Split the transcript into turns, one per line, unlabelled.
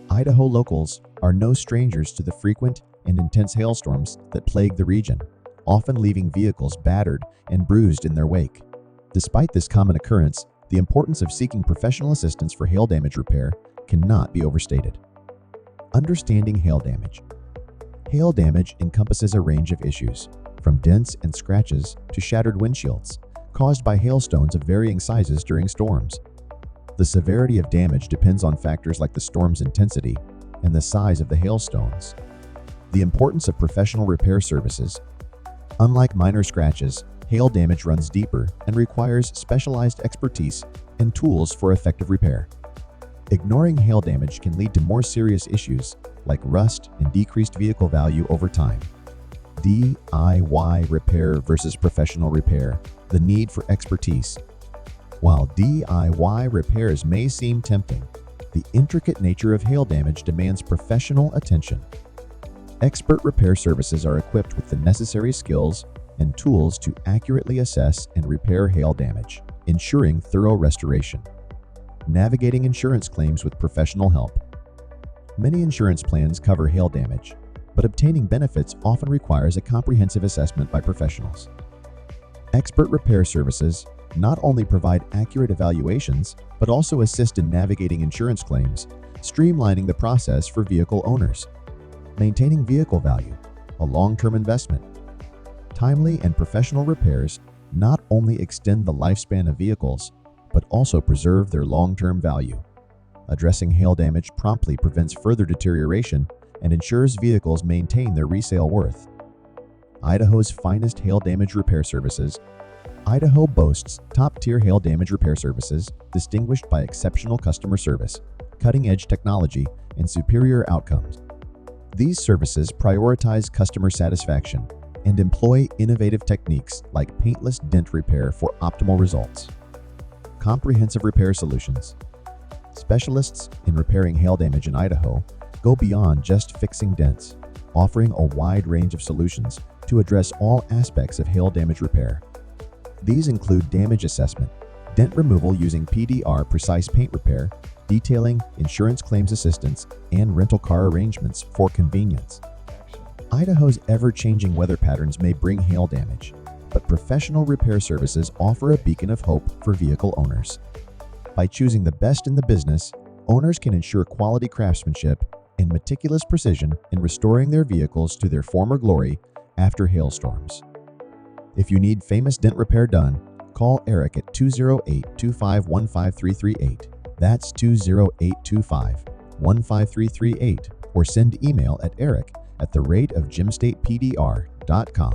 Idaho locals are no strangers to the frequent and intense hailstorms that plague the region, often leaving vehicles battered and bruised in their wake. Despite this common occurrence, the importance of seeking professional assistance for hail damage repair cannot be overstated. Understanding hail damage. Hail damage encompasses a range of issues, from dents and scratches to shattered windshields, caused by hailstones of varying sizes during storms. The severity of damage depends on factors like the storm's intensity and the size of the hailstones. The importance of professional repair services. Unlike minor scratches, hail damage runs deeper and requires specialized expertise and tools for effective repair. Ignoring hail damage can lead to more serious issues like rust and decreased vehicle value over time. DIY repair versus professional repair. The need for expertise. While DIY repairs may seem tempting, the intricate nature of hail damage demands professional attention. Expert repair services are equipped with the necessary skills and tools to accurately assess and repair hail damage, ensuring thorough restoration. Navigating insurance claims with professional help. Many insurance plans cover hail damage, but obtaining benefits often requires a comprehensive assessment by professionals. Expert repair services not only provide accurate evaluations, but also assist in navigating insurance claims, streamlining the process for vehicle owners. Maintaining vehicle value, a long-term investment. Timely and professional repairs not only extend the lifespan of vehicles, but also preserve their long-term value. Addressing hail damage promptly prevents further deterioration and ensures vehicles maintain their resale worth. Idaho's finest hail damage repair services. Idaho boasts top-tier hail damage repair services distinguished by exceptional customer service, cutting-edge technology, and superior outcomes. These services prioritize customer satisfaction and employ innovative techniques like Paintless Dent Repair for optimal results. Comprehensive repair solutions. Specialists in repairing hail damage in Idaho go beyond just fixing dents, offering a wide range of solutions to address all aspects of hail damage repair. These include damage assessment, dent removal using PDR precise paint repair, detailing, insurance claims assistance, and rental car arrangements for convenience. Idaho's ever-changing weather patterns may bring hail damage, but professional repair services offer a beacon of hope for vehicle owners. By choosing the best in the business, owners can ensure quality craftsmanship and meticulous precision in restoring their vehicles to their former glory after hailstorms. If you need famous dent repair done, call Eric at 208-2515338. That's 208-2515338, or send email at eric@therateofgemstatepdr.com.